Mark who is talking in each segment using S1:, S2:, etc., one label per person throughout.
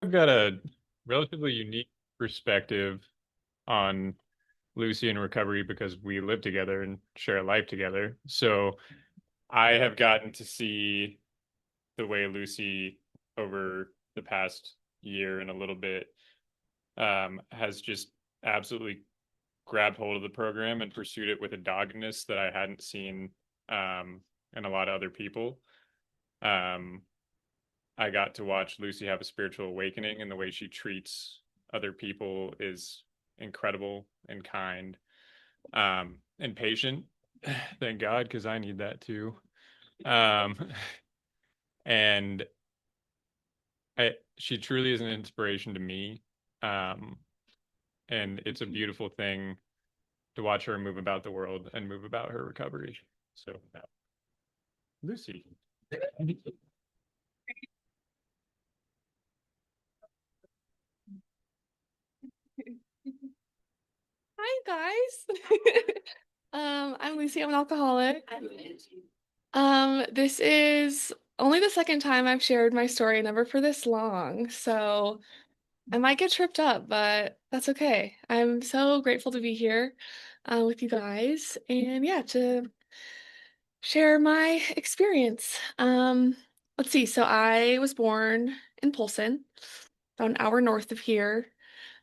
S1: I've got a relatively unique perspective on Lucy and recovery because we live together and share a life together. So I have gotten to see the way Lucy over the past year and a little bit has just absolutely grabbed hold of the program and pursued it with a doggedness that I hadn't seen in a lot of other people. Um, I got to watch Lucy have a spiritual awakening, and the way she treats other people is incredible and kind, and patient. Thank God, because I need that too. Um, and she truly is an inspiration to me. Um, and it's a beautiful thing to watch her move about the world and move about her recovery. So, Lucy.
S2: Hi guys. I'm Lucy. I'm an alcoholic. This is only the second time I've shared my story, never for this long. So I might get tripped up, but that's okay. I'm so grateful to be here, with you guys and yeah, to share my experience. Let's see. So I was born in Polson, about an hour north of here.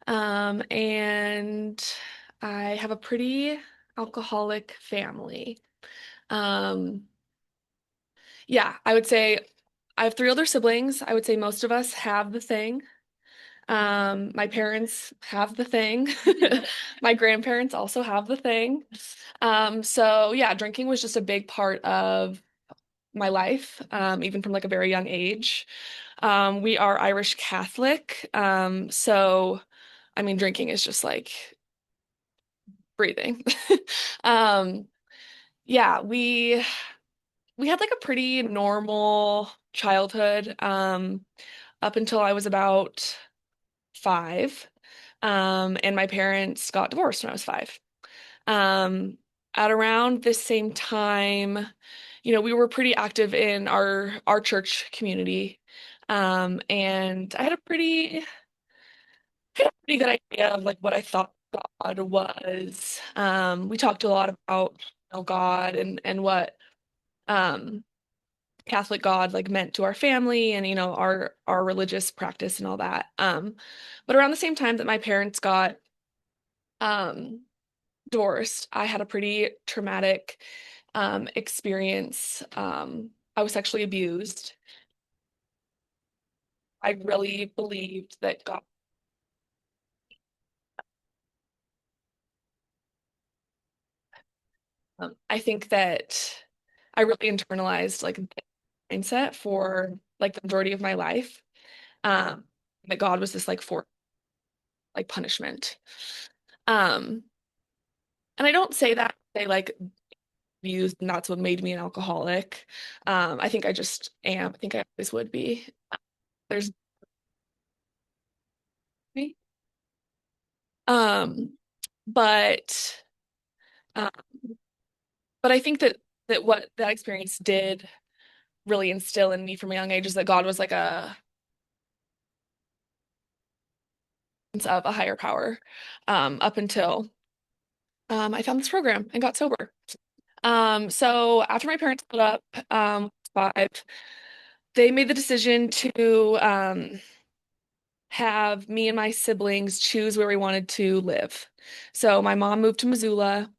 S2: And I have a pretty alcoholic family. Um, yeah, I would say I have three older siblings. I would say most of us have the thing. My parents have the thing. My grandparents also have the thing. So yeah, drinking was just a big part of my life, even from like a very young age. We are Irish Catholic, so I mean, drinking is just like breathing. Um, yeah, we had like a pretty normal childhood, up until I was about 5. And my parents got divorced when I was 5. Um, at around this same time, we were pretty active in our church community. And I had a pretty good idea of like what I thought God was. We talked a lot about God and what um Catholic God like meant to our family and our religious practice and all that. But around the same time that my parents got um divorced, I had a pretty traumatic experience. I was sexually abused. I really believed that God. I think that I really internalized like the mindset for like the majority of my life. Um, that God was this like for like punishment. Um, and I don't say that they like abused and that's what made me an alcoholic. I think I just am. I think I always would be. There's me. Um, but um, but I think that what that experience did really instill in me from a young age is that God was like a sense of a higher power, up until I found this program and got sober. So after my parents split up, 5, they made the decision to have me and my siblings choose where we wanted to live. So my mom moved to Missoula,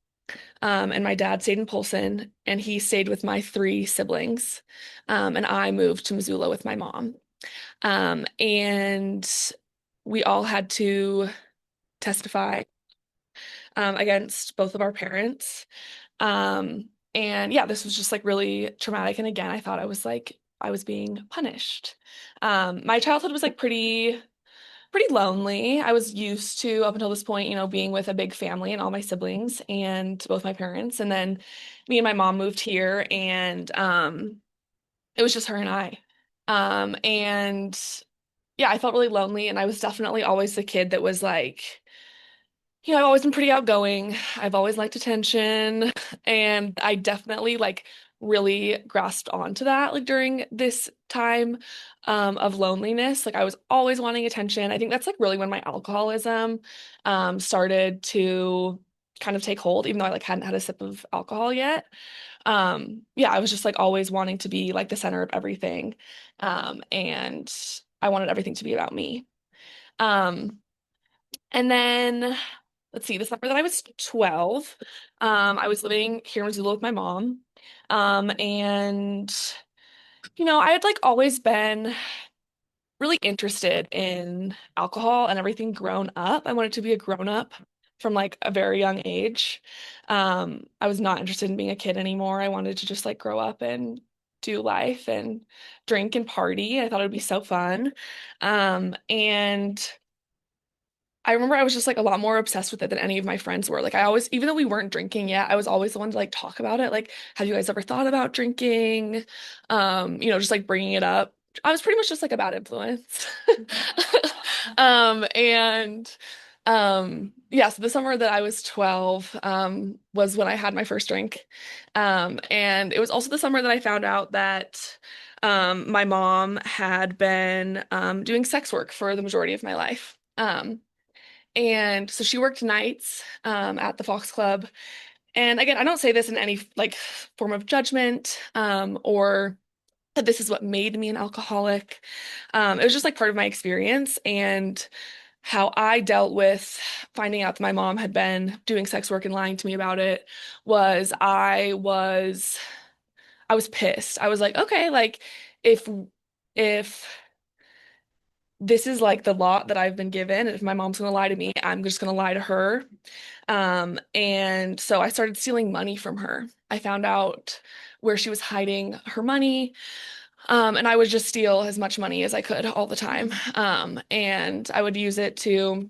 S2: and my dad stayed in Polson, and he stayed with my 3 siblings. And I moved to Missoula with my mom. And we all had to testify against both of our parents. And yeah, this was just like really traumatic. And again, I thought I was being punished. My childhood was like pretty lonely. I was used to, up until this point, being with a big family and all my siblings and both my parents. And then me and my mom moved here and it was just her and I. And yeah, I felt really lonely and I was definitely always the kid that was like, I've always been pretty outgoing. I've always liked attention and I definitely like really grasped onto that like during this time of loneliness. Like I was always wanting attention. I think that's like really when my alcoholism started to kind of take hold, even though I like hadn't had a sip of alcohol yet. Yeah, I was just like always wanting to be like the center of everything. And I wanted everything to be about me. Um, and then let's see, the summer that I was 12, I was living here in Missoula with my mom. And I had like always been really interested in alcohol and everything grown up. I wanted to be a grown up from like a very young age. I was not interested in being a kid anymore. I wanted to just like grow up and do life and drink and party. I thought it would be so fun. And I remember I was just like a lot more obsessed with it than any of my friends were. Like I always, even though we weren't drinking yet, I was always the one to like talk about it. Like, have you guys ever thought about drinking? Just like bringing it up. I was pretty much just like a bad influence. And yeah, so the summer that I was 12 was when I had my first drink. And it was also the summer that I found out that my mom had been doing sex work for the majority of my life. And so she worked nights at the Fox Club. And again, I don't say this in any like form of judgment or that this is what made me an alcoholic. It was just like part of my experience and how I dealt with finding out that my mom had been doing sex work and lying to me about it was I was pissed. I was like, okay, like if this is like the lot that I've been given. And if my mom's gonna lie to me, I'm just gonna lie to her. And so I started stealing money from her. I found out where she was hiding her money. And I would just steal as much money as I could all the time. And I would use it to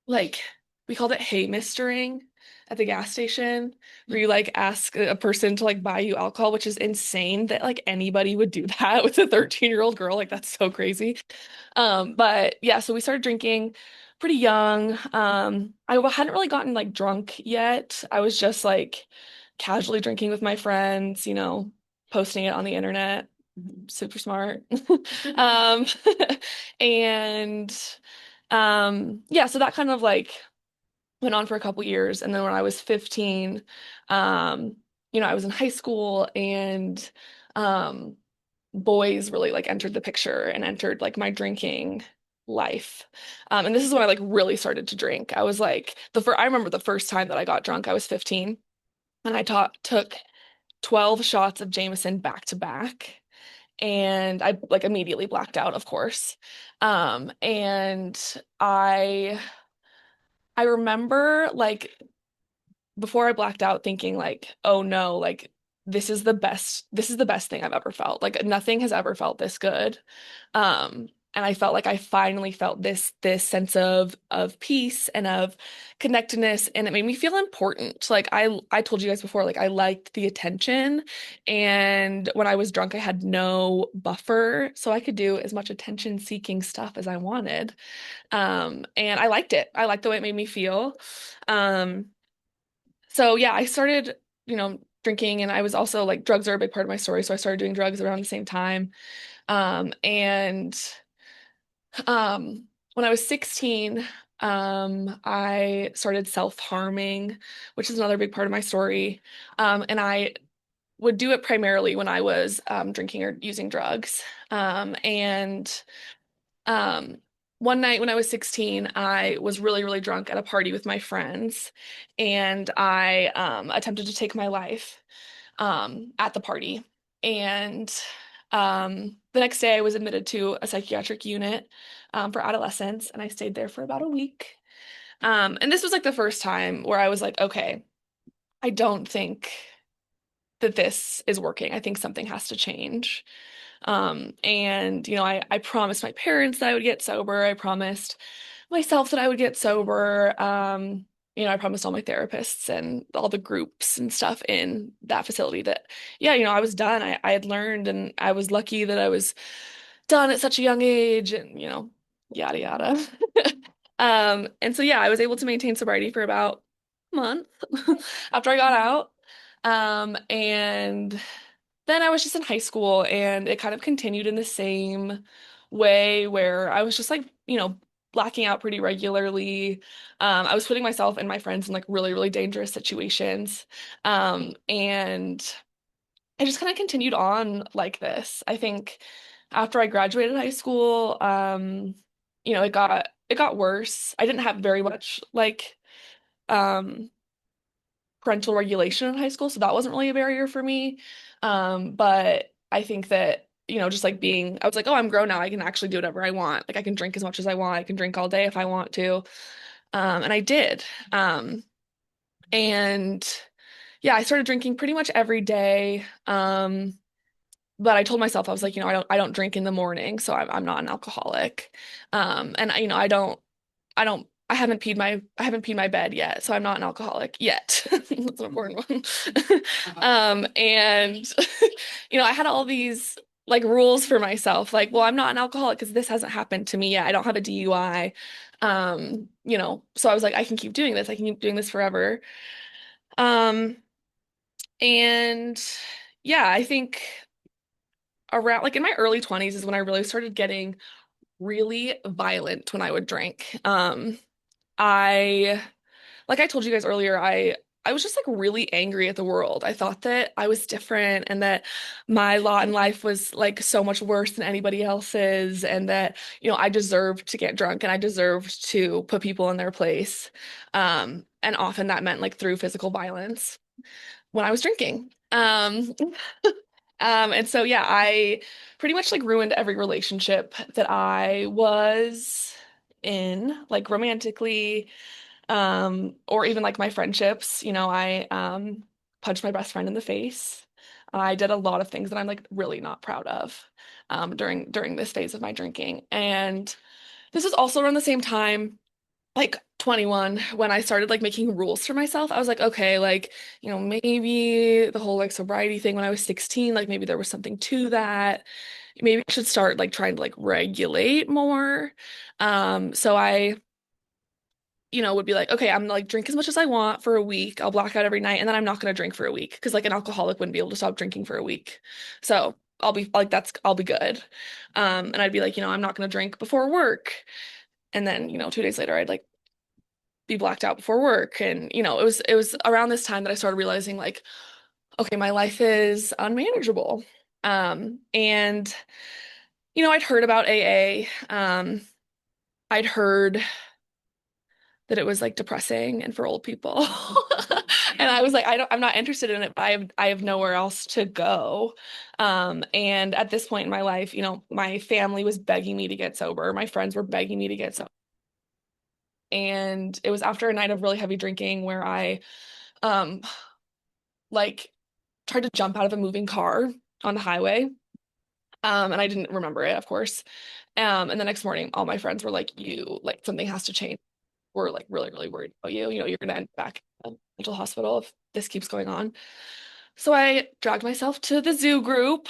S2: like we called it hay mistering at the gas station, where you like ask a person to like buy you alcohol, which is insane that like anybody would do that with a 13-year-old girl. Like that's so crazy. But yeah, so we started drinking pretty young. I hadn't really gotten like drunk yet. I was just like casually drinking with my friends, posting it on the internet. Super smart. Um, and yeah, so that kind of like went on for a couple years. And then when I was 15, I was in high school and um boys really like entered the picture and entered like my drinking life. And this is when I like really started to drink. I was like I remember the first time that I got drunk, I was 15 and I took 12 shots of Jameson back to back. And I like immediately blacked out, of course. And I remember like before I blacked out thinking like, oh no, like this is the best thing I've ever felt. Like nothing has ever felt this good. And I felt like I finally felt this sense of peace and of connectedness and it made me feel important. Like I told you guys before, like I liked the attention and when I was drunk I had no buffer, so I could do as much attention seeking stuff as I wanted. And I liked it. I liked the way it made me feel. Um, so yeah, I started, drinking and I was also like drugs are a big part of my story. So I started doing drugs around the same time. And when I was 16, I started self-harming, which is another big part of my story. And I would do it primarily when I was drinking or using drugs. And um, one night when I was 16, I was really, really drunk at a party with my friends, and I attempted to take my life at the party. And the next day, I was admitted to a psychiatric unit for adolescents, and I stayed there for about a week. And this was like the first time where I was like, okay, I don't think that this is working. I think something has to change. And I promised my parents that I would get sober. I promised myself that I would get sober. I promised all my therapists and all the groups and stuff in that facility that, yeah, I was done. I had learned and I was lucky that I was done at such a young age and, yada yada. And so yeah, I was able to maintain sobriety for about a month after I got out. And then I was just in high school and it kind of continued in the same way where I was just like, blacking out pretty regularly. I was putting myself and my friends in like really, really dangerous situations. And I just kind of continued on like this. I think after I graduated high school, it got worse. I didn't have very much like um parental regulation in high school, so that wasn't really a barrier for me. But I think that, just like I was like, oh, I'm grown now. I can actually do whatever I want. Like I can drink as much as I want. I can drink all day if I want to. And I did. And yeah, I started drinking pretty much every day. But I told myself, I was like, I don't drink in the morning, so I'm not an alcoholic. And I haven't peed my bed yet, so I'm not an alcoholic yet. That's an important one. And I had all these like rules for myself, like, well, I'm not an alcoholic because this hasn't happened to me yet. I don't have a DUI. So I was like, I can keep doing this. I can keep doing this forever. Um, and yeah, I think around like in my early 20s is when I really started getting really violent when I would drink. I Like I told you guys earlier, I was just like really angry at the world. I thought that I was different and that my lot in life was like so much worse than anybody else's, and that, I deserved to get drunk and I deserved to put people in their place. And often that meant like through physical violence when I was drinking. And so yeah, I pretty much like ruined every relationship that I was in, like romantically, or even like my friendships. I punched my best friend in the face. I did a lot of things that I'm like really not proud of during this phase of my drinking. And this was also around the same time, like 21, when I started like making rules for myself. I was like, okay, like, maybe the whole like sobriety thing when I was 16, like maybe there was something to that. Maybe I should start like trying to like regulate more. So I would be like, okay, I'm like drink as much as I want for a week. I'll black out every night and then I'm not going to drink for a week because like an alcoholic wouldn't be able to stop drinking for a week. So I'll be good. And I'd be like, I'm not going to drink before work. And then, 2 days later, I'd like be blacked out before work. And, it was around this time that I started realizing like, okay, my life is unmanageable. And, I'd heard about AA. I'd heard that it was like depressing and for old people. And I was like, I'm not interested in it, but I have nowhere else to go. And at this point in my life, my family was begging me to get sober. My friends were begging me to get sober. And it was after a night of really heavy drinking where I um like tried to jump out of a moving car on the highway. And I didn't remember it, of course. And the next morning, all my friends were like, you like something has to change. We're like really, really worried about you. You're gonna end back in a mental hospital if this keeps going on. So I dragged myself to the zoo group,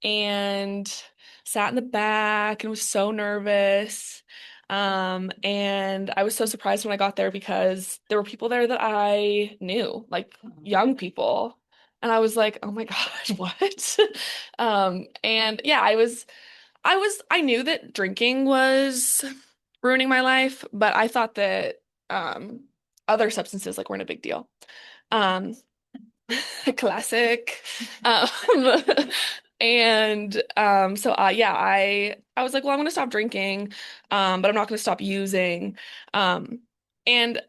S2: and sat in the back and was so nervous. And I was so surprised when I got there because there were people there that I knew, like young people. And I was like, oh my God, what? And yeah, I knew that drinking was ruining my life, but I thought that um other substances like weren't a big deal. Um Classic. Um and so yeah, I was like, well, I'm gonna stop drinking, but I'm not gonna stop using. Um and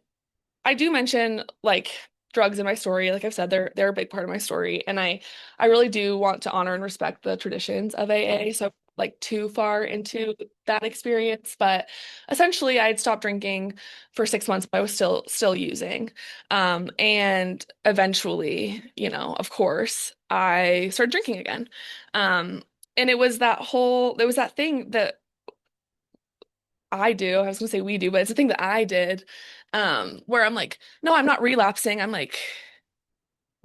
S2: I do mention like drugs in my story. Like I've said, they're a big part of my story, and I really do want to honor and respect the traditions of AA. So like too far into that experience, but essentially I had stopped drinking for 6 months, but I was still using. And eventually, of course, I started drinking again. Um, and there was that thing that I do. I was gonna say we do, but it's a thing that I did, where I'm like, no, I'm not relapsing. I'm like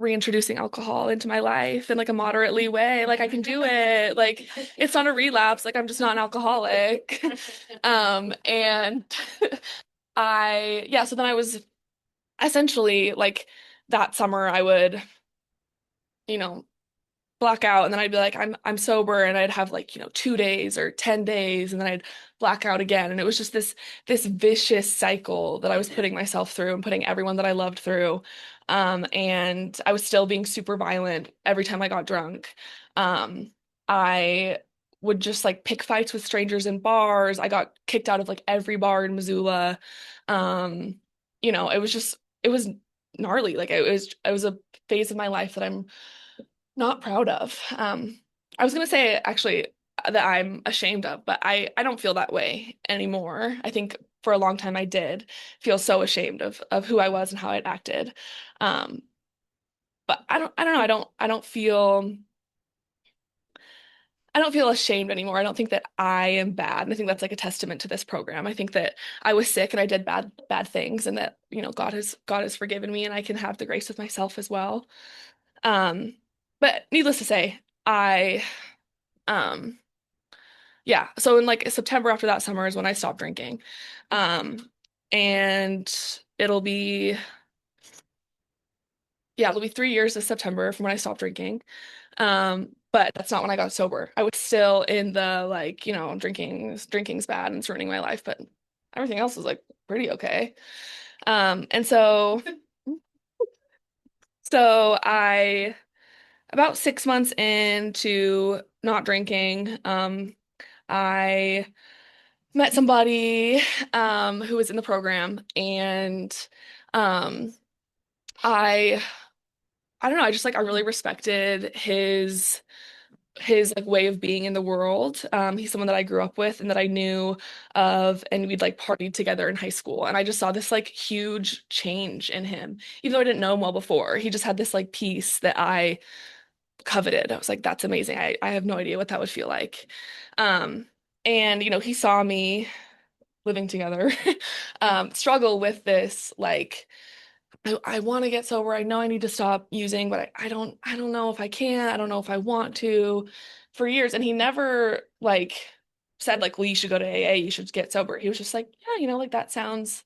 S2: reintroducing alcohol into my life in like a moderately way. Like I can do it. Like it's not a relapse. Like I'm just not an alcoholic. And so then I was essentially like that summer I would, you know, black out, and then I'd be like, I'm sober, and I'd have like, 2 days or 10 days, and then I'd black out again. And it was just this vicious cycle that I was putting myself through and putting everyone that I loved through. And I was still being super violent every time I got drunk. I would just like pick fights with strangers in bars. I got kicked out of like every bar in Missoula. Um, it was gnarly. Like it was a phase of my life that I'm not proud of. I was gonna say actually that I'm ashamed of, but I don't feel that way anymore. I think for a long time I did feel so ashamed of who I was and how I'd acted. Um, but I don't know. I don't feel ashamed anymore. I don't think that I am bad. And I think that's like a testament to this program. I think that I was sick and I did bad things, and that, God has forgiven me, and I can have the grace with myself as well. Um, but needless to say, I um yeah, so in like September after that summer is when I stopped drinking. Um and it'll be yeah, it'll be 3 years this September from when I stopped drinking. But that's not when I got sober. I was still in the like, drinking's bad and it's ruining my life, but everything else was like pretty okay. And so I about 6 months into not drinking, I met somebody who was in the program, and um I I don't know, I just like I really respected his like way of being in the world. He's someone that I grew up with and that I knew of, and we'd like partied together in high school. And I just saw this like huge change in him. Even though I didn't know him well before, he just had this like peace that I coveted. I was like, that's amazing. I have no idea what that would feel like. Um, and he saw me living together, struggle with this like I want to get sober. I know I need to stop using, but I don't know if I can. I don't know if I want to for years. And he never like said like, well, you should go to AA, you should get sober. He was just like, yeah, like that sounds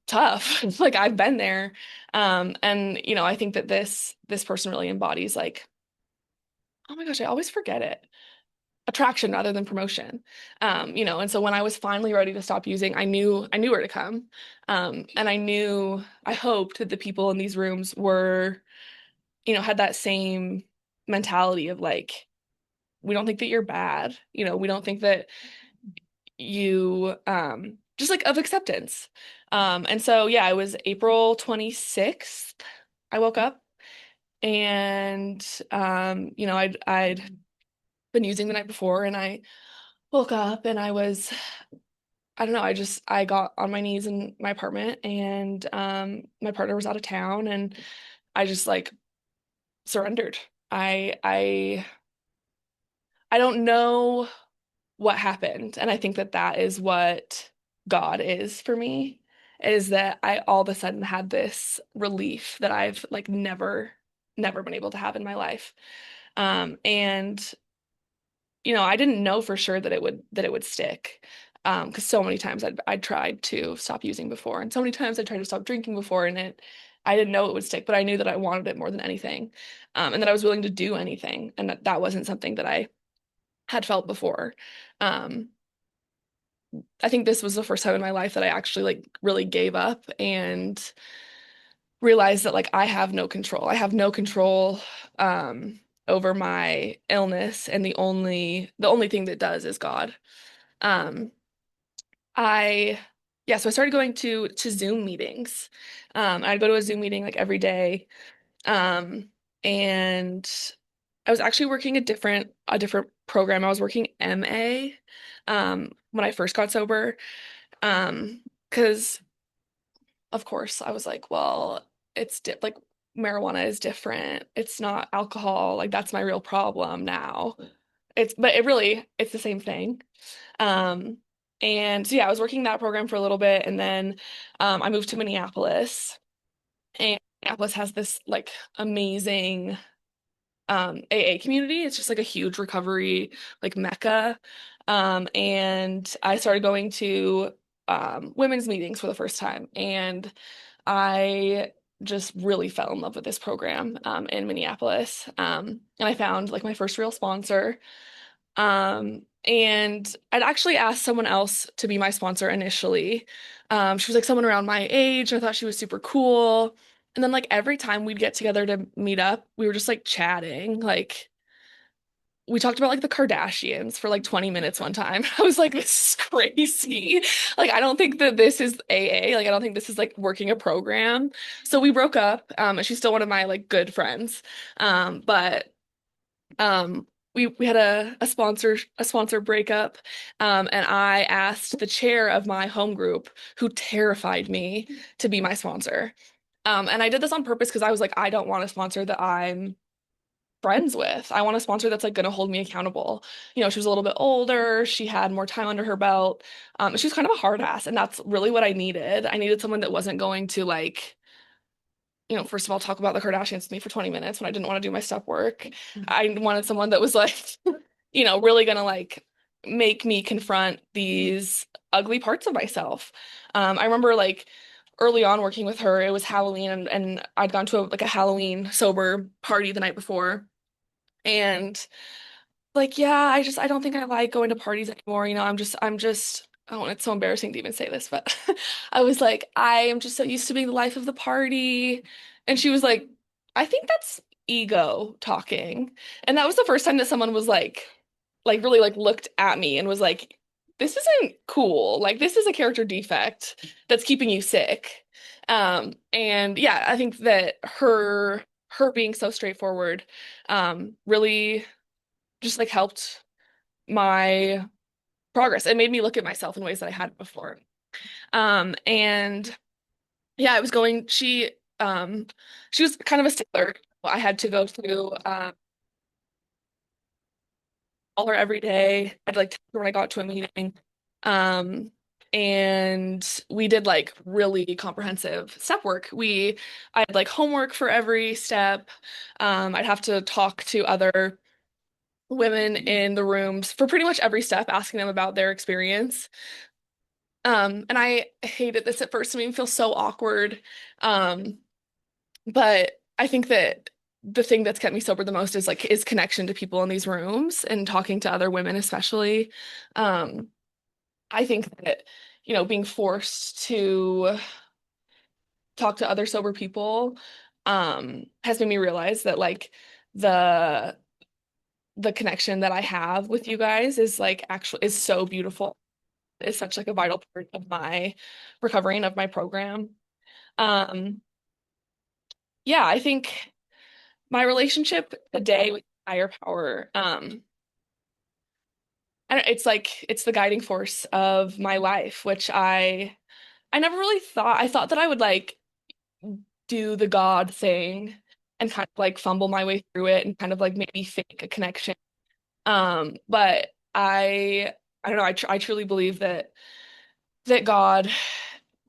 S2: tough. Like I've been there. And I think that this person really embodies like, oh my gosh, I always forget it. Attraction rather than promotion. And so when I was finally ready to stop using, I knew where to come. And I hoped that the people in these rooms were, had that same mentality of like, we don't think that you're bad. We don't think that you, just like of acceptance. And so, yeah, it was April 26th. I woke up and, I'd been using the night before, and I woke up and I don't know, I got on my knees in my apartment, and my partner was out of town, and I just like surrendered. I don't know what happened, and I think that that is what God is for me, is that I all of a sudden had this relief that I've like never been able to have in my life. And I didn't know for sure that it would stick. Because so many times I'd tried to stop using before, and so many times I tried to stop drinking before, and I didn't know it would stick, but I knew that I wanted it more than anything, and that I was willing to do anything, and that wasn't something that I had felt before. Um, I think this was the first time in my life that I actually like really gave up and realized that like I have no control. I have no control over my illness, and the only thing that does is God. Um, I yeah, so I started going to Zoom meetings. I'd go to a Zoom meeting like every day. Um, and I was actually working a different program. I was working MA when I first got sober. Because of course I was like, well, it's di like marijuana is different. It's not alcohol. Like that's my real problem now. But it's the same thing. Um, and so yeah, I was working that program for a little bit, and then I moved to Minneapolis, and Minneapolis has this like amazing AA community. It's just like a huge recovery like mecca. And I started going to women's meetings for the first time, and I just really fell in love with this program in Minneapolis. And I found like my first real sponsor. And I'd actually asked someone else to be my sponsor initially. She was like someone around my age, and I thought she was super cool. And then like every time we'd get together to meet up, we were just like chatting. Like we talked about like the Kardashians for like 20 minutes one time. I was like, this is crazy. Like, I don't think that this is AA. Like, I don't think this is like working a program. So we broke up. And she's still one of my like good friends. But we had a sponsor breakup. And I asked the chair of my home group, who terrified me, to be my sponsor. And I did this on purpose because I was like, I don't want a sponsor that I'm friends with. I want a sponsor that's like going to hold me accountable. She was a little bit older, she had more time under her belt. She was kind of a hard ass, and that's really what I needed. I needed someone that wasn't going to like, first of all, talk about the Kardashians with me for 20 minutes when I didn't want to do my step work. I wanted someone that was like, really gonna like make me confront these ugly parts of myself. I remember like early on working with her, it was Halloween, and I'd gone to like a Halloween sober party the night before. And like, yeah, I don't think I like going to parties anymore. Oh, it's so embarrassing to even say this, but I was like, I am just so used to being the life of the party. And she was like, I think that's ego talking. And that was the first time that someone was like really like looked at me and was like, this isn't cool. Like this is a character defect that's keeping you sick. And yeah, I think that her being so straightforward really just like helped my progress. It made me look at myself in ways that I hadn't before. And yeah, I was going, she was kind of a stickler. I had to go to call her every day. I'd like text her when I got to a meeting. Um, and we did like really comprehensive step work. I had like homework for every step. I'd have to talk to other women in the rooms for pretty much every step, asking them about their experience. And I hated this at first. It made me feel so awkward. Um, but I think that the thing that's kept me sober the most is connection to people in these rooms and talking to other women, especially. Um, I think that, being forced to talk to other sober people, has made me realize that like the the connection that I have with you guys is like actually is so beautiful. It's such like a vital part of my recovery and of my program. Um, yeah, I think my relationship today with higher power, it's like it's the guiding force of my life, which I never really thought. I thought that I would like do the God thing and kind of like fumble my way through it and kind of like maybe fake a connection. But I don't know, I truly believe that God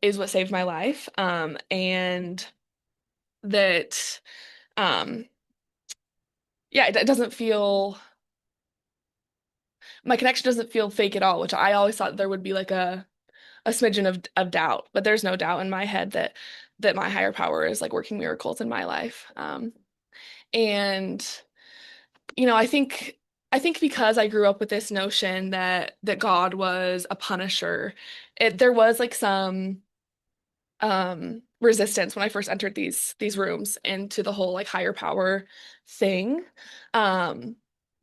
S2: is what saved my life. And that um yeah, it doesn't feel my connection doesn't feel fake at all, which I always thought there would be like a smidgen of doubt, but there's no doubt in my head that my higher power is like working miracles in my life. And I think because I grew up with this notion that God was a punisher, there was like some resistance when I first entered these rooms into the whole like higher power thing. Um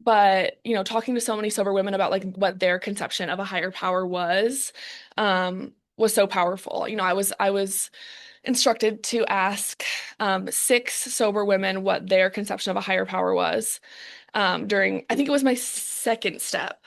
S2: but talking to so many sober women about like what their conception of a higher power was so powerful. I was instructed to ask six sober women what their conception of a higher power was during, I think it was my second step.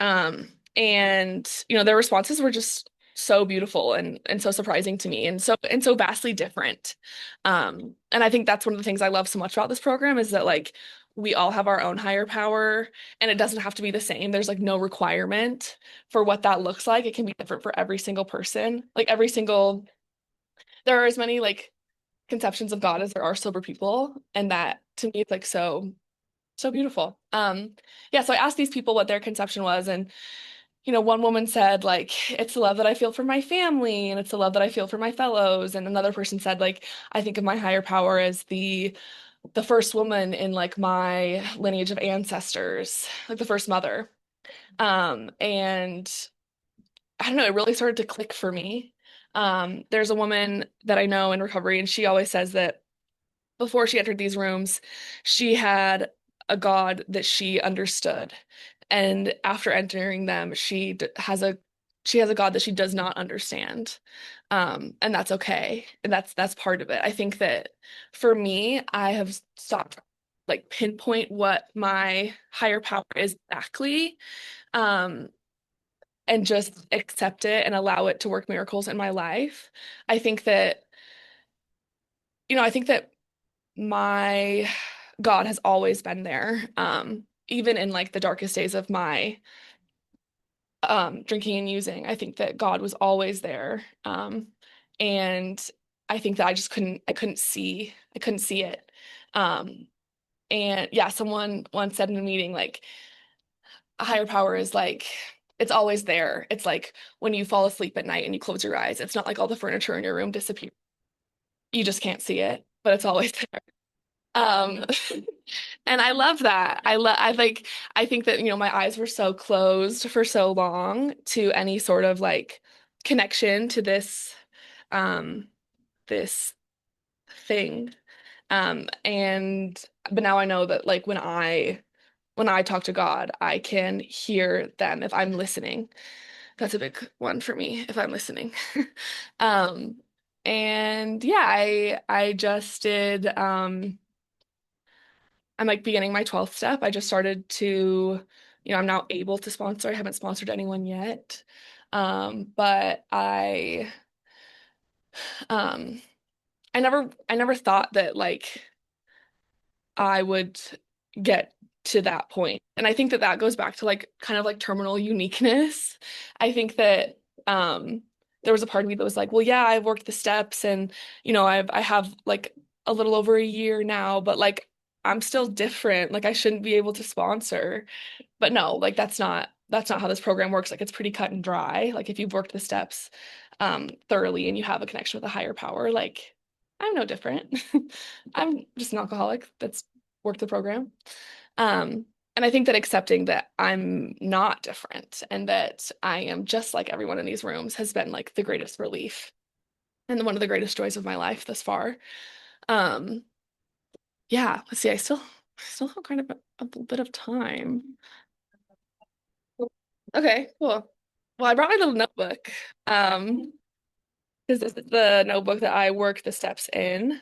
S2: And their responses were just so beautiful and so surprising to me and so vastly different. And I think that's one of the things I love so much about this program is that like we all have our own higher power and it doesn't have to be the same. There's like no requirement for what that looks like. It can be different for every single person. Like there are as many like conceptions of God as there are sober people, and that to me is like so beautiful. Yeah, so I asked these people what their conception was, and one woman said like it's the love that I feel for my family and it's the love that I feel for my fellows. And another person said like I think of my higher power as the first woman in like my lineage of ancestors, like the first mother. And I don't know, it really started to click for me. There's a woman that I know in recovery, and she always says that before she entered these rooms, she had a God that she understood. And after entering them, she has a God that she does not understand. And that's okay. And that's part of it. I think that for me, I have stopped like pinpoint what my higher power is exactly. Um, and just accept it and allow it to work miracles in my life. I think that, I think that my God has always been there. Even in like the darkest days of my drinking and using, I think that God was always there. And I think that I couldn't see it. Um, and yeah, someone once said in a meeting, like, a higher power is like, it's always there. It's like when you fall asleep at night and you close your eyes, it's not like all the furniture in your room disappears. You just can't see it, but it's always there. Um, and I love that. I think that, my eyes were so closed for so long to any sort of like connection to um, this thing. And but now I know that like when I talk to God, I can hear them if I'm listening. That's a big one for me if I'm listening. Um, and yeah, I just did I'm like beginning my 12th step. I just started to, I'm now able to sponsor. I haven't sponsored anyone yet. But um I never thought that like I would get to that point. And I think that that goes back to like kind of like terminal uniqueness. I think that there was a part of me that was like, well, yeah, I've worked the steps and I have like a little over a year now, but like I'm still different. Like I shouldn't be able to sponsor. But no, like that's not how this program works. Like it's pretty cut and dry. Like if you've worked the steps thoroughly and you have a connection with a higher power, like I'm no different. I'm just an alcoholic that's worked the program. And I think that accepting that I'm not different and that I am just like everyone in these rooms has been like the greatest relief and one of the greatest joys of my life thus far. Um, yeah, let's see, I still have kind of a little bit of time. Okay, cool. Well, I brought my little notebook. Because this is the notebook that I work the steps in.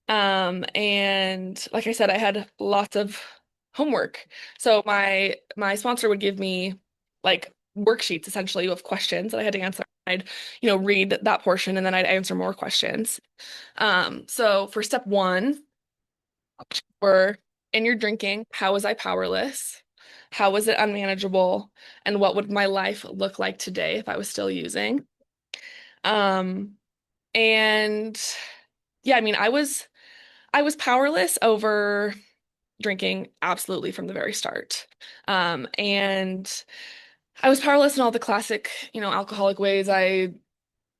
S2: And like I said, I had lots of homework. So my sponsor would give me like worksheets essentially of questions that I had to answer. I'd, read that portion and then I'd answer more questions. So for step one, were in your drinking, how was I powerless? How was it unmanageable? And what would my life look like today if I was still using? Um, and yeah, I mean, I was powerless over drinking absolutely from the very start. And I was powerless in all the classic, alcoholic ways. I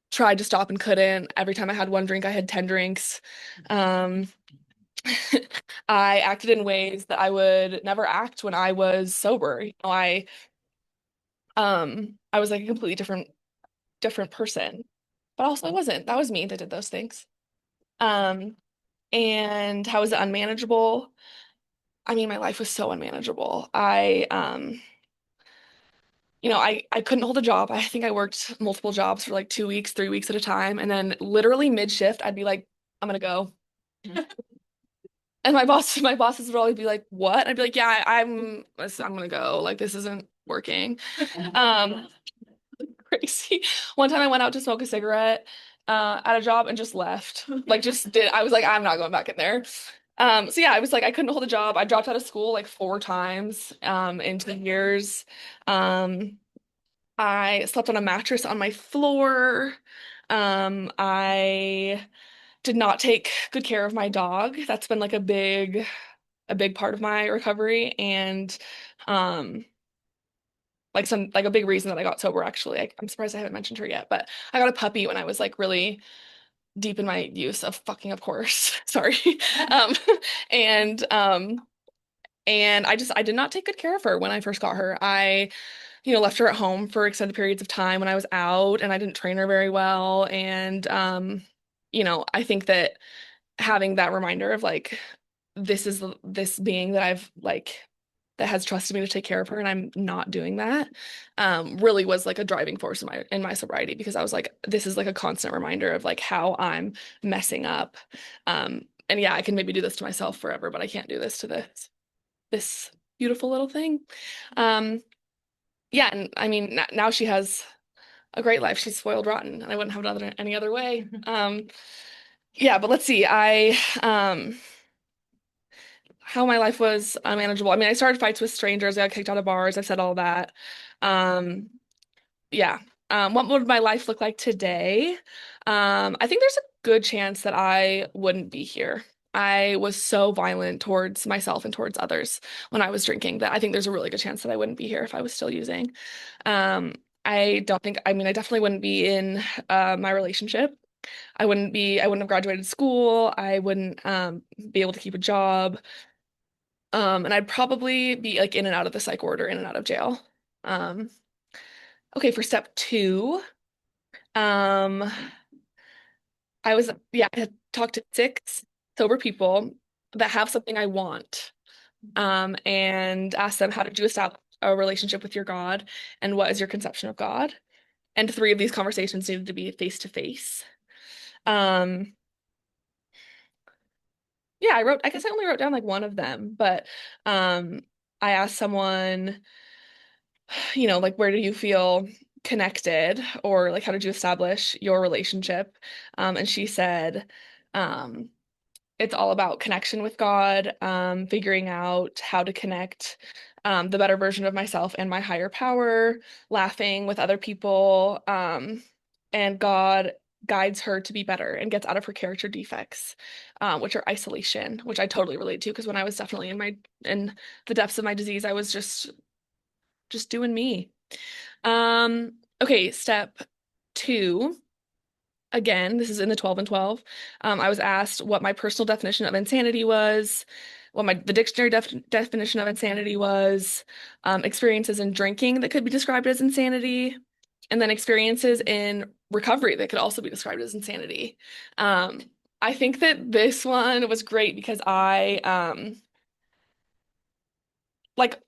S2: tried to stop and couldn't. Every time I had one drink, I had 10 drinks. Um, I acted in ways that I would never act when I was sober. I was like a completely different person. But also I wasn't. That was me that did those things. Um, and how was it unmanageable? I mean, my life was so unmanageable. I couldn't hold a job. I think I worked multiple jobs for like 2 weeks, 3 weeks at a time. And then literally mid-shift, I'd be like, I'm gonna go. And my bosses would always be like, "What?" I'd be like, "Yeah, I'm gonna go. Like this isn't working." Um, crazy. One time I went out to smoke a cigarette at a job and just left. Like just did I was like, I'm not going back in there. So yeah, I was like I couldn't hold a job. I dropped out of school like 4 times in 2 years. Um, I slept on a mattress on my floor. I did not take good care of my dog. That's been like a big part of my recovery. And um like a big reason that I got sober actually. I'm surprised I haven't mentioned her yet, but I got a puppy when I was like really deep in my use of fucking, of course. Sorry. Um, and um, and I did not take good care of her when I first got her. I, left her at home for extended periods of time when I was out, and I didn't train her very well. And I think that having that reminder of like this being that I've like that has trusted me to take care of her and I'm not doing that really was like a driving force in my sobriety, because I was like, this is like a constant reminder of like how I'm messing up. And yeah, I can maybe do this to myself forever, but I can't do this to this beautiful little thing. Um yeah, and I mean now she has a great life. She's spoiled rotten, and I wouldn't have it any other way. Yeah, but let's see. I How my life was unmanageable. I mean, I started fights with strangers. I got kicked out of bars. I've said all that. Um, yeah. What would my life look like today? I think there's a good chance that I wouldn't be here. I was so violent towards myself and towards others when I was drinking that I think there's a really good chance that I wouldn't be here if I was still using. Um, I don't think, I mean, I definitely wouldn't be in my relationship. I wouldn't have graduated school. I wouldn't be able to keep a job. And I'd probably be like in and out of the psych ward or in and out of jail. Um, okay, for step two, um, I had talked to 6 sober people that have something I want, and asked them, how did you establish a relationship with your God, and what is your conception of God? And 3 of these conversations needed to be face to face. Um, yeah, I guess I only wrote down like one of them, but um, I asked someone, like where do you feel connected, or like how did you establish your relationship? And she said, um, it's all about connection with God, figuring out how to connect the better version of myself and my higher power, laughing with other people, and God guides her to be better and gets out of her character defects, which are isolation, which I totally relate to, because when I was definitely in the depths of my disease, I was just doing me. Okay, step two. Again, this is in the 12 and 12. I was asked what my personal definition of insanity was, what the dictionary definition of insanity was, experiences in drinking that could be described as insanity, and then experiences in recovery that could also be described as insanity. Um, I think that this one was great because like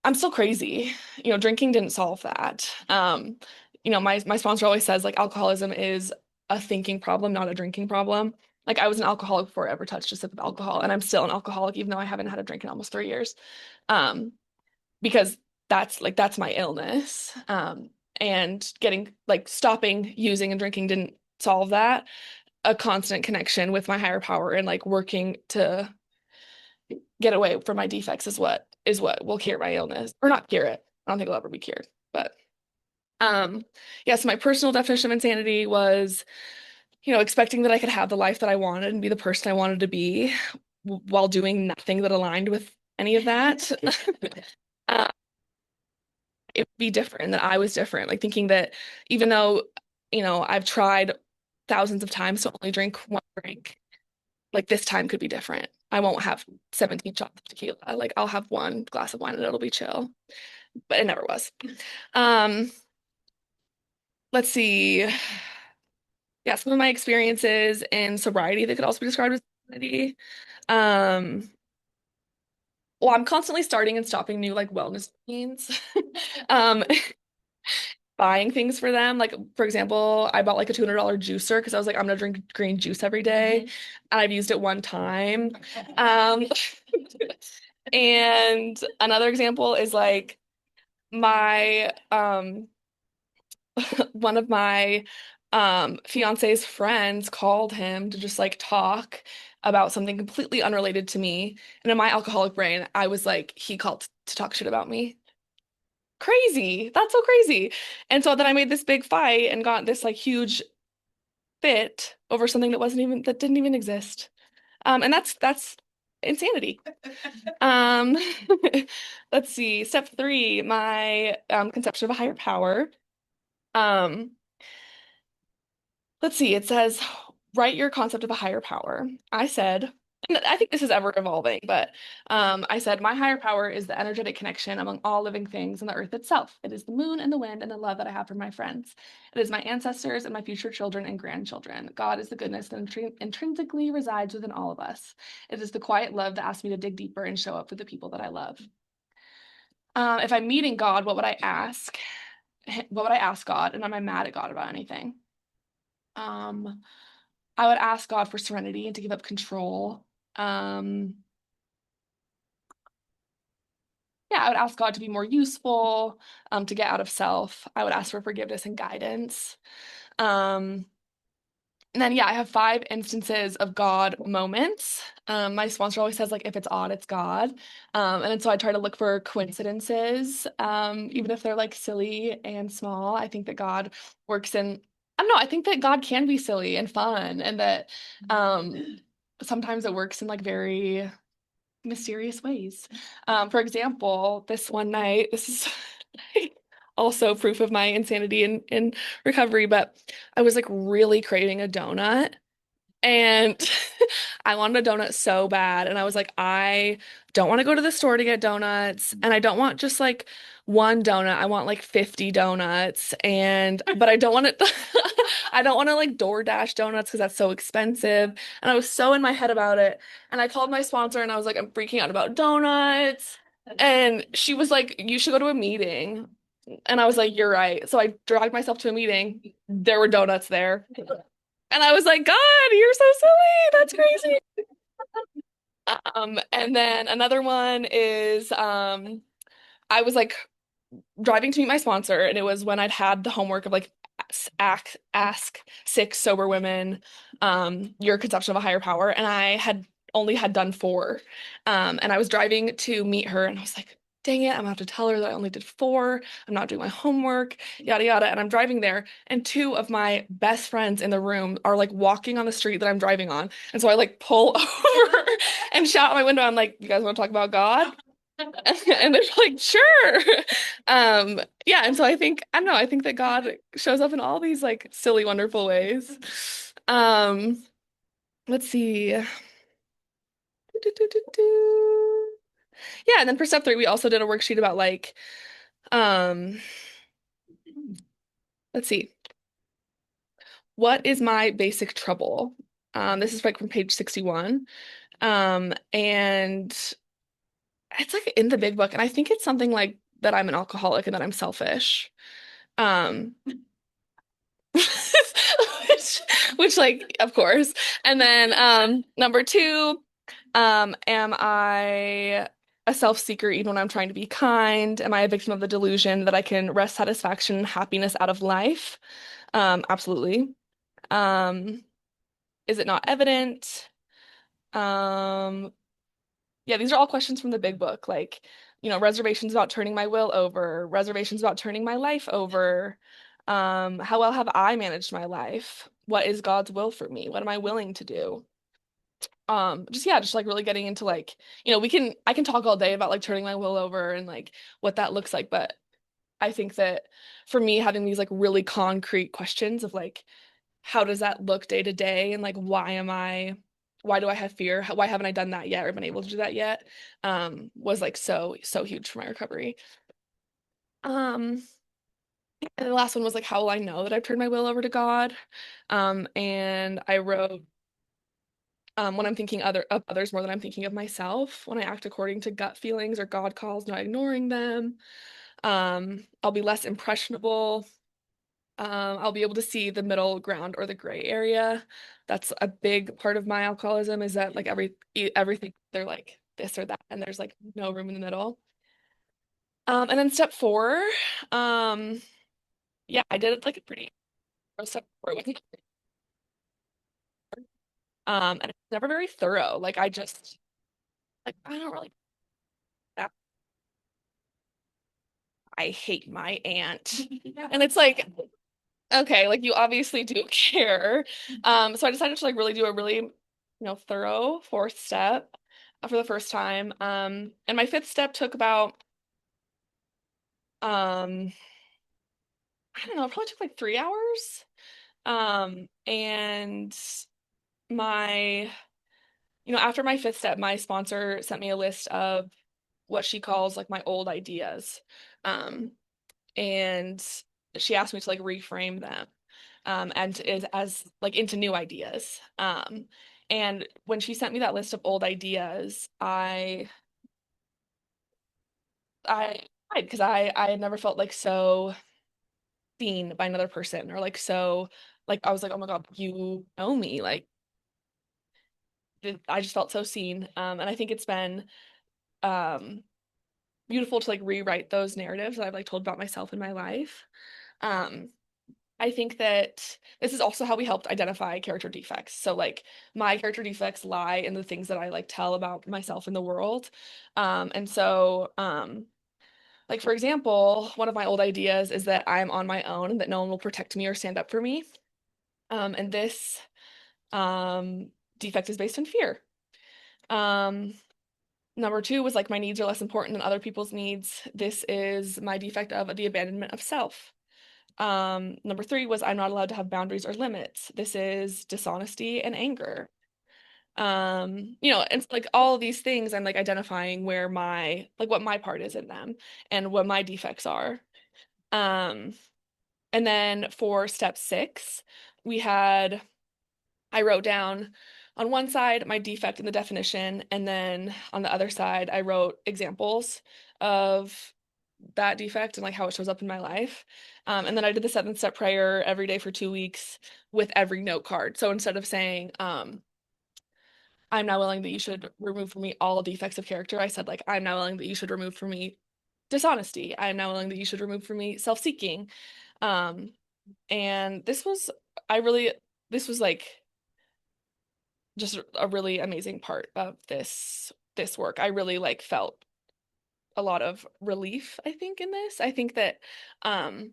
S2: I'm still crazy. Drinking didn't solve that. My sponsor always says like alcoholism is a thinking problem, not a drinking problem. Like I was an alcoholic before I ever touched a sip of alcohol, and I'm still an alcoholic even though I haven't had a drink in almost 3 years. Um, because that's my illness. And getting like stopping using and drinking didn't solve that. A constant connection with my higher power and like working to get away from my defects is what will cure my illness, or not cure it. I don't think it'll ever be cured. But yeah, so my personal definition of insanity was, expecting that I could have the life that I wanted and be the person I wanted to be while doing nothing that aligned with any of that. uh, it would be different, that I was different. Like thinking that even though, I've tried thousands of times to only drink one drink, like this time could be different. I won't have 17 shots of tequila. Like I'll have one glass of wine and it'll be chill. But it never was. Um, let's see. Yeah, some of my experiences in sobriety that could also be described as insanity. Um, well, I'm constantly starting and stopping new like wellness routines. Um, buying things for them. Like, for example, I bought like a $200 juicer because I was like, I'm gonna drink green juice every day. And I've used it one time. Um, and another example is like my one of my fiance's friends called him to just like talk about something completely unrelated to me. And in my alcoholic brain, I was like, he called to talk shit about me. Crazy. That's so crazy. And so then I made this big fight and got this like huge fit over something that didn't even exist. And that's insanity. Um, let's see. Step three, my conception of a higher power. Um, let's see. It says, write your concept of a higher power. I said, and I think this is ever evolving, but I said, my higher power is the energetic connection among all living things and the earth itself. It is the moon and the wind and the love that I have for my friends. It is my ancestors and my future children and grandchildren. God is the goodness that intrinsically resides within all of us. It is the quiet love that asks me to dig deeper and show up for the people that I love. If I'm meeting God, what would I ask? What would I ask God? And am I mad at God about anything? Um, I would ask God for serenity and to give up control. Um, yeah, I would ask God to be more useful, to get out of self. I would ask for forgiveness and guidance. Um, and then, yeah, I have 5 instances of God moments. My sponsor always says, like, if it's odd, it's God. And then so I try to look for coincidences, even if they're like silly and small. I think that God works in, I don't know, I think that God can be silly and fun, and that sometimes it works in like very mysterious ways. For example, this one night, this is also proof of my insanity in recovery, but I was like really craving a donut. And I wanted a donut so bad. And I was like, I don't want to go to the store to get donuts. And I don't want just like one donut. I want like 50 donuts. But I don't want it, I don't want to like DoorDash donuts because that's so expensive. And I was so in my head about it. And I called my sponsor and I was like, I'm freaking out about donuts. And she was like, you should go to a meeting. And I was like, you're right. So I dragged myself to a meeting. There were donuts there. And I was like, God, you're so silly. That's crazy. And then another one is I was like driving to meet my sponsor, and it was when I'd had the homework of like ask 6 sober women your conception of a higher power, and I had only had done 4. And I was driving to meet her, and I was like, dang it, I'm gonna have to tell her that I only did 4. I'm not doing my homework, yada yada. And I'm driving there, and 2 of my best friends in the room are like walking on the street that I'm driving on. And so I like pull over and shout out my window. I'm like, you guys want to talk about God? And they're like, sure. Yeah, and so I don't know, I think that God shows up in all these like silly, wonderful ways. Um, let's see. Yeah, and then for step 3, we also did a worksheet about like, um, let's see, what is my basic trouble? This is like from page 61. And it's like in the big book, and I think it's something like that I'm an alcoholic and that I'm selfish. Um, which, which like of course. And then number 2, am I a self-seeker even when I'm trying to be kind? Am I a victim of the delusion that I can wrest satisfaction and happiness out of life? Absolutely. Um, is it not evident? Um, yeah, these are all questions from the big book, like, reservations about turning my will over, reservations about turning my life over. How well have I managed my life? What is God's will for me? What am I willing to do? Just yeah, just like really getting into like, I can talk all day about like turning my will over and like what that looks like, but I think that for me having these like really concrete questions of like how does that look day to day, and like why do I have fear? Why haven't I done that yet or been able to do that yet? Was like so huge for my recovery. Um, and the last one was like, how will I know that I've turned my will over to God? And I wrote, when I'm thinking of others more than I'm thinking of myself, when I act according to gut feelings or God calls, not ignoring them. I'll be less impressionable. I'll be able to see the middle ground or the gray area. That's a big part of my alcoholism, is that like everything they're like this or that, and there's like no room in the middle. And then step 4, um, yeah, I did it like a pretty step 4 with and it's never very thorough. Like I just like I don't really I hate my aunt. And it's like, okay, like you obviously do care. So I decided to like really do a really, thorough 4th step. for the first time. And my fifth step took about, um, I don't know, it probably took like 3 hours. And my, after my fifth step, my sponsor sent me a list of what she calls like my old ideas. Um, and she asked me to like reframe them, and is as like into new ideas. And when she sent me that list of old ideas, I cried because I had never felt like so seen by another person, or like so, like I was like, oh my God, you know me. Like I just felt so seen. And I think it's been um beautiful to like rewrite those narratives that I've like told about myself in my life. Um, I think that this is also how we helped identify character defects. So like my character defects lie in the things that I like tell about myself in the world. And so like for example, one of my old ideas is that I'm on my own and that no one will protect me or stand up for me. And this um defect is based on fear. Um, Number two was like my needs are less important than other people's needs. This is my defect of the abandonment of self. Number three was I'm not allowed to have boundaries or limits. This is dishonesty and anger. And like all of these things, I'm like identifying where like what my part is in them and what my defects are. Um, and then for step six, we had I wrote down on one side my defect in the definition, and then on the other side, I wrote examples of that defect and like how it shows up in my life. And then I did the seventh step prayer every day for 2 weeks with every note card. So instead of saying, I'm now willing that you should remove from me all defects of character, I said, like, I'm now willing that you should remove from me dishonesty. I'm now willing that you should remove from me self-seeking. Um, and I really, this was like just a really amazing part of this work. I really like felt a lot of relief, I think, in this. I think that um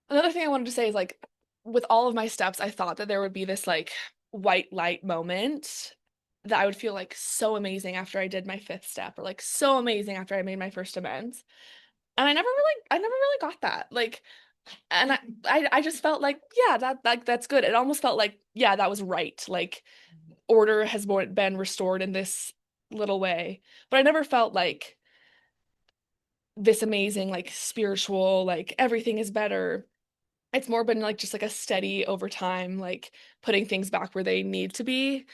S2: another thing I wanted to say is like with all of my steps, I thought that there would be this like white light moment that I would feel like so amazing after I did my fifth step, or like so amazing after I made my first amends. And I never really got that. Like, and I just felt like, yeah, that's good. It almost felt like, yeah, that was right. Like order has been restored in this little way. But I never felt like this amazing, like spiritual, like everything is better. It's more been like just like a steady over time, like putting things back where they need to be,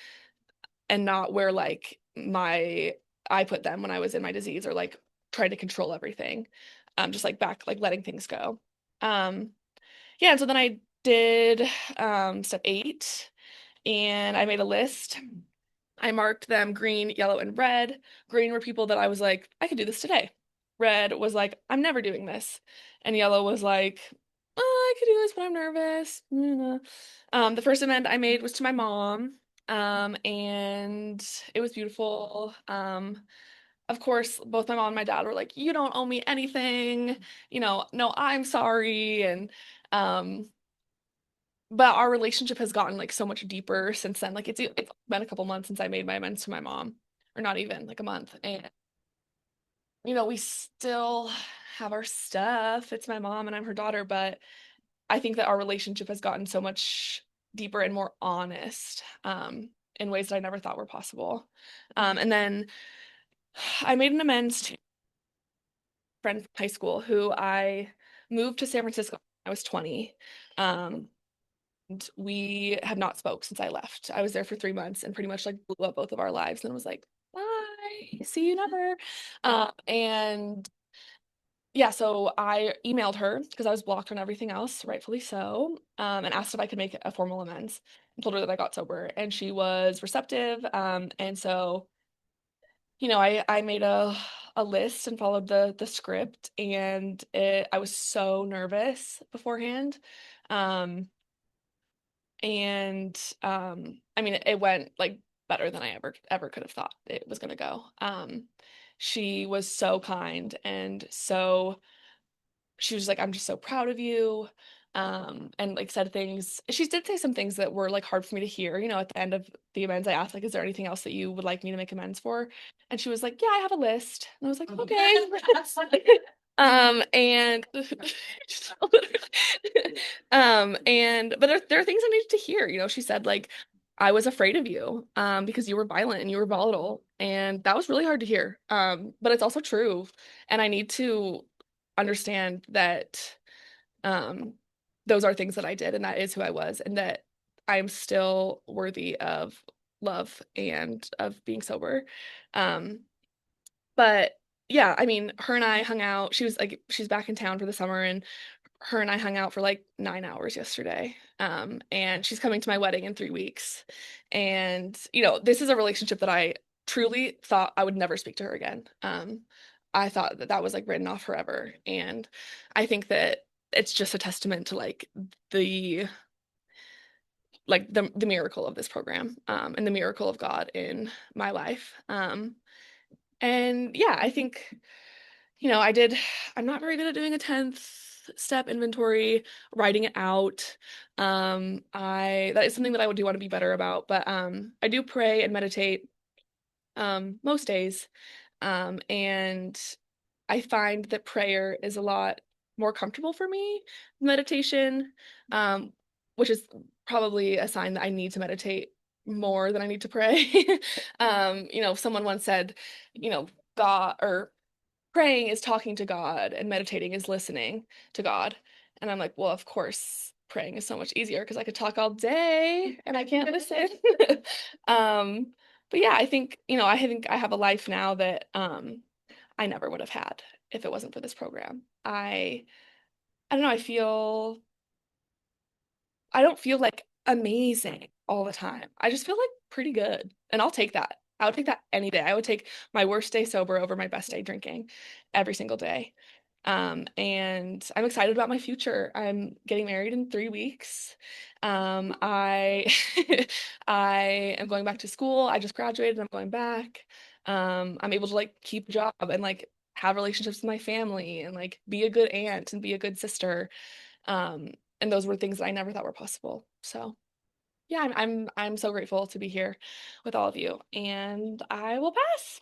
S2: and not where like my I put them when I was in my disease, or like trying to control everything. Just like back, like letting things go. Um, yeah, and so then I did step 8, and I made a list. I marked them green, yellow, and red. Green were people that I was like, I could do this today. Red was like, I'm never doing this. And yellow was like, oh, I could do this, but I'm nervous. The first amend I made was to my mom. And it was beautiful. Of course, both my mom and my dad were like, you don't owe me anything. No, I'm sorry. And um, but our relationship has gotten like so much deeper since then. Like it's been a couple months since I made my amends to my mom, or not even like a month. And we still have our stuff. It's my mom and I'm her daughter, but I think that our relationship has gotten so much deeper and more honest, in ways that I never thought were possible. And then I made an amends to a friend from high school who I moved to San Francisco when I was 20. Um, and we have not spoke since I left. I was there for 3 months and pretty much like blew up both of our lives and was like, bye, see you never. And yeah, so I emailed her because I was blocked on everything else, rightfully so, and asked if I could make a formal amends, and told her that I got sober, and she was receptive. And so, I made a list and followed the script, and I was so nervous beforehand. Um, and I mean it went like better than I ever could have thought it was gonna go. She was so kind, and so she was like, I'm just so proud of you. And like said things. She did say some things that were like hard for me to hear. At the end of the amends, I asked like, "Is there anything else that you would like me to make amends for?" And she was like, "Yeah, I have a list." And I was like, "Okay." And and but there are things I needed to hear. She said like, "I was afraid of you because you were violent and you were volatile." And that was really hard to hear. But it's also true. And I need to understand that um those are things that I did and that is who I was and that I am still worthy of love and of being sober. Um but yeah, I mean, her and I hung out. She's back in town for the summer and her and I hung out for like 9 hours yesterday. And she's coming to my wedding in 3 weeks. And, this is a relationship that I truly thought I would never speak to her again. I thought that that was like written off forever. And I think that it's just a testament to the the miracle of this program, and the miracle of God in my life. And yeah, I think I'm not very good at doing a 10th step inventory, writing it out. That is something that I do want to be better about, but I do pray and meditate most days. And I find that prayer is a lot more comfortable for me than meditation, um, which is probably a sign that I need to meditate more than I need to pray. Someone once said, God or praying is talking to God and meditating is listening to God. And I'm like, well, of course, praying is so much easier because I could talk all day and I can't listen. Um, but yeah, I think I have a life now that I never would have had if it wasn't for this program. I don't know, I don't feel like amazing all the time. I just feel like pretty good. And I'll take that. I would take that any day. I would take my worst day sober over my best day drinking every single day. And I'm excited about my future. I'm getting married in 3 weeks. I I am going back to school. I just graduated. I'm going back. I'm able to like keep a job and like have relationships with my family and like be a good aunt and be a good sister. Um, and those were things that I never thought were possible. So yeah, I'm so grateful to be here with all of you, and I will pass.